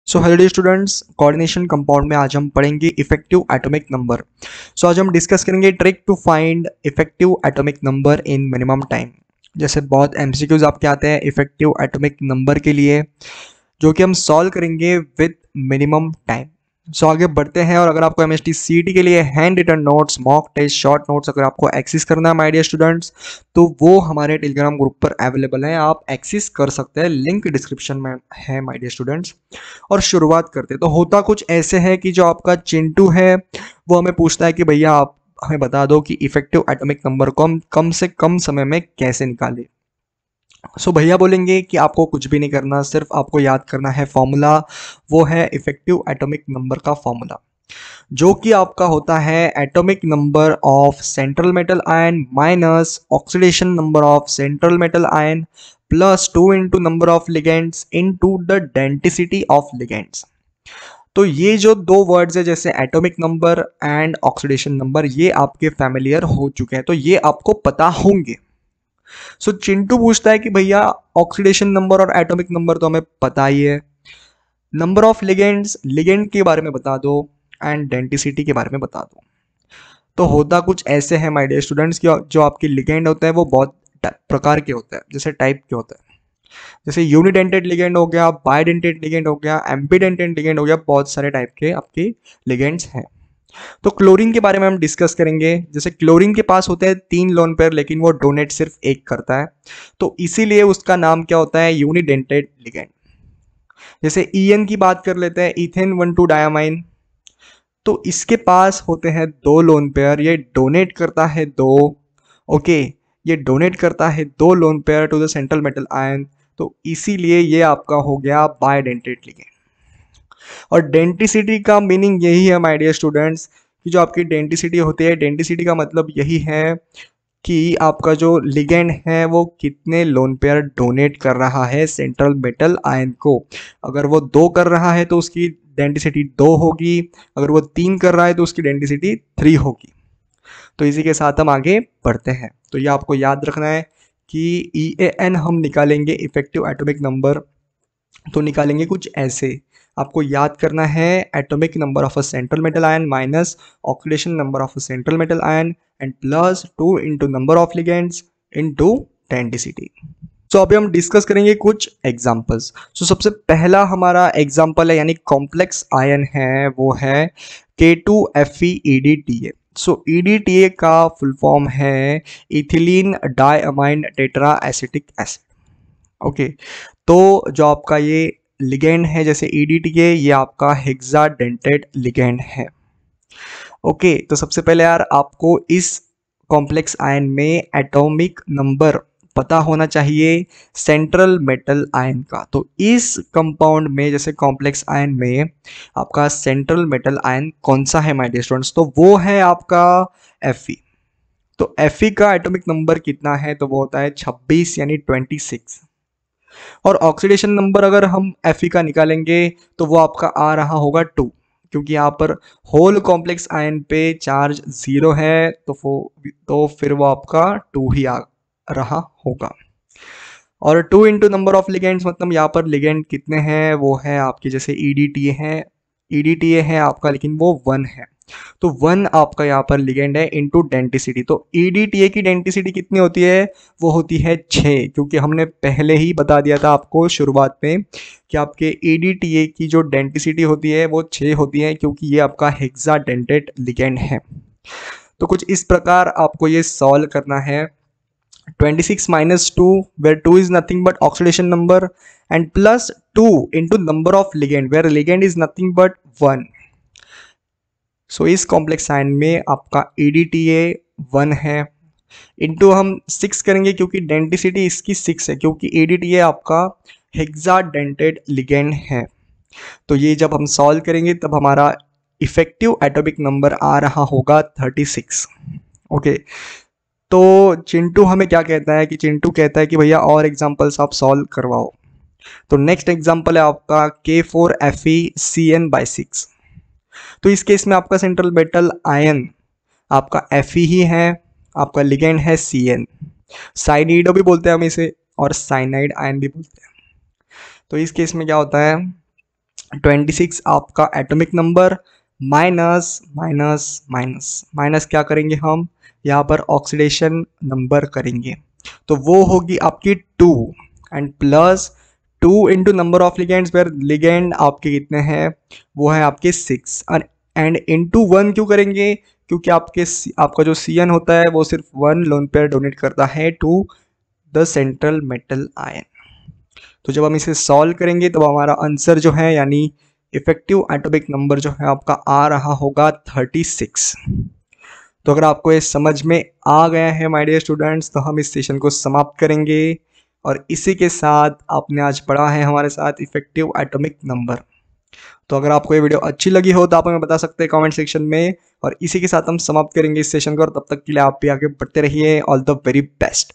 सो hello dear students, coordination compound में आज हम पढ़ेंगे इफेक्टिव एटॉमिक नंबर। सो आज हम डिस्कस करेंगे trick to find effective atomic number in minimum time. जैसे बहुत एमसीक्यूज आपके आते हैं इफेक्टिव एटॉमिक नंबर के लिए, जो कि हम सॉल्व करेंगे विद मिनिमम टाइम। सो आगे बढ़ते हैं। और अगर आपको एमएसटी सीईटी के लिए handwritten notes, mock test, short notes अगर आपको एक्सेस करना है माय डियर स्टूडेंट्स, तो वो हमारे टेलीग्राम ग्रुप पर अवेलेबल है, आप एक्सेस कर सकते हैं, लिंक डिस्क्रिप्शन में है माय डियर स्टूडेंट्स। और शुरुआत करते हैं। तो होता कुछ ऐसे है कि जो आपका चिंटू है वो हमें पूछता है कि भैया आप हमें बता दो कि इफेक्टिव एटॉमिक नंबर को हम कम से कम समय में कैसे निकालें। सो भैया बोलेंगे कि आपको कुछ भी नहीं करना, सिर्फ आपको याद करना है फॉर्मूला। वो है इफेक्टिव एटॉमिक नंबर का फॉर्मूला, जो कि आपका होता है atomic number of central metal ion minus oxidation number of central metal ion plus 2 into number of ligands into the density of ligands. तो ये जो दो वर्ड्स है जैसे atomic number and oxidation number, ये आपके फैमिलियर हो चुके हैं, तो ये आपको पता होंगे। सो चिंटू पूछता है कि भैया ऑक्सीडेशन नंबर और एटॉमिक नंबर तो हमें पता ही है, नंबर ऑफ लिगेंड्स, लिगेंड के बारे में बता दो एंड डेंसिटी के बारे में बता दो। तो होता कुछ ऐसे है माय डियर स्टूडेंट्स कि जो आपके लिगेंड होते हैं वो बहुत प्रकार के होते हैं, जैसे टाइप के होते हैं। जैसे यूनिडेंटेड लिगेंड हो गया, बाइडेंटेड लिगेंड हो गया, एम्बीडेंटेड लिगेंड हो गया, बहुत सारे टाइप के आपके लिगेंड्स हैं। तो क्लोरीन के बारे में हम डिस्कस करेंगे। जैसे क्लोरीन के पास होते हैं 3 लोन पेयर, लेकिन वो डोनेट सिर्फ एक करता है, तो इसीलिए उसका नाम क्या होता है, यूनिडेंटेड लिगेंड। जैसे ईएन की बात कर लेते हैं, इथेन 1,2 डायामाइन, तो इसके पास होते हैं 2 लोन पेयर, ये डोनेट करता है 2। ओके, ये डोनेट करता है 2 lone pair to the central metal ion, तो इसीलिए ये आपका हो गया बायडेंटेड लिगेंड। और डेंसिटी का मीनिंग यही है माय डियर स्टूडेंट्स कि जो आपकी डेंसिटी होती है, डेंसिटी का मतलब यही है कि आपका जो लिगेंड है वो कितने लोन पेयर डोनेट कर रहा है सेंट्रल मेटल आयन को। अगर वो 2 कर रहा है तो उसकी डेंसिटी 2 होगी, अगर वो 3 कर रहा है तो उसकी डेंसिटी 3 होगी। तो इसी के साथ हम आगे बढ़ते हैं। तो ये आपको याद रखना है कि EAN हम निकालेंगे इफेक्टिव एटॉमिक नंबर, तो निकालेंगे कुछ ऐसे। आपको याद करना है atomic number of a central metal ion minus oxidation number of a central metal ion and plus 2 into number of ligands into density. So अभी हम डिस्कस करेंगे कुछ एग्जांपल्स। सो सबसे पहला हमारा एग्जांपल है, यानी कॉम्प्लेक्स आयन है, वो है K2FeEDTA। सो EDTA का फुल फॉर्म है ethylene diamine tetra acetic acid. Okay, तो जो आपका ये लिगेंड है जैसे EDTA, ये आपका हेक्साडेंटेड लिगेंड है। ओके, तो सबसे पहले यार आपको इस कॉम्प्लेक्स आयन में एटॉमिक नंबर पता होना चाहिए सेंट्रल मेटल आयन का। तो इस कंपाउंड में जैसे कॉम्प्लेक्स आयन में आपका सेंट्रल मेटल आयन कौन सा है माय डियर स्टूडेंट्स, तो वो है आपका Fe। तो Fe का एटॉमिक नंबर कितना है, तो वो होता है 26 यानी 26। और ऑक्सीडेशन नंबर अगर हम Fe का निकालेंगे तो वो आपका आ रहा होगा 2, क्योंकि यहाँ पर होल कॉम्प्लेक्स आयन पे चार्ज 0 है, तो फिर वो आपका 2 ही आ रहा होगा। और 2 इंटू नंबर ऑफ लिगेंड्स, मतलब यहाँ पर लिगेंड कितने हैं, वो है आपके जैसे EDTA है आपका, लेकिन वो 1 है, तो 1 आपका यहाँ पर लिगेंड है इनटू डेंसिटी। तो EDTA की डेंसिटी कितनी होती है, वो होती है 6, क्योंकि हमने पहले ही बता दिया था आपको शुरुआत में कि आपके EDTA की जो डेंसिटी होती है वो 6 होती है, क्योंकि ये आपका हेक्साडेंटेड लिगेंड है। तो कुछ इस प्रकार आपको ये सॉल्व करना है। 26 minus 2, where 2 is nothing but oxidation number, and plus 2 into number of ligand, where ligand is nothing but 1। सो इस कॉम्प्लेक्स आयन में आपका EDTA 1 है, इंटू हम 6 करेंगे क्योंकि डेंसिटी इसकी 6 है, क्योंकि EDTA आपका हेक्साडेंटेड लिगेंड है। तो ये जब हम सॉल्व करेंगे तब हमारा इफेक्टिव एटॉमिक नंबर आ रहा होगा 36। ओके, तो चिंटू हमें क्या कहता है कि चिंटू कहता है कि भैया और एग्जांपल्स आप सॉल्व करवाओ। तो नेक्स्ट एग्जांपल है आपका K4FeCN/6। तो इस केस में आपका सेंट्रल मेटल आयन आपका Fe ही है, आपका लिगेंड है Cn, साइनिडो भी बोलते हैं हम इसे, और साइनाइड आयन भी बोलते हैं। तो इस केस में क्या होता है, 26 आपका atomic number, minus minus minus minus क्या करेंगे हम यहाँ पर ऑक्सीडेशन नंबर करेंगे, तो वो होगी आपकी 2 n plus 2 into number of ligands, where ligand आपके कितने हैं, वो है आपके 6 एंड इंटू 1 क्यों करेंगे, क्योंकि आपका जो CN होता है वो सिर्फ 1 लोन पेयर डोनेट करता है to the central metal ion. तो जब हम इसे सॉल्व करेंगे तो हमारा आंसर जो है यानी इफेक्टिव एटॉमिक नंबर जो है आपका आ रहा होगा 36। तो अगर आपको ये समझ में आ गया है माय डियर स्टूडेंट्स, तो हम इस सेशन को समाप्त करेंगे और इसी के साथ आपने आज पढ़ा है हमारे साथ इफेक्टिव एटॉमिक नंबर। तो अगर आपको ये वीडियो अच्छी लगी हो तो आप हमें बता सकते हैं कमेंट सेक्शन में, और इसी के साथ हम समाप्त करेंगे इस सेशन को, और तब तक के लिए आप भी आगे बढ़ते रहिए। All the very best.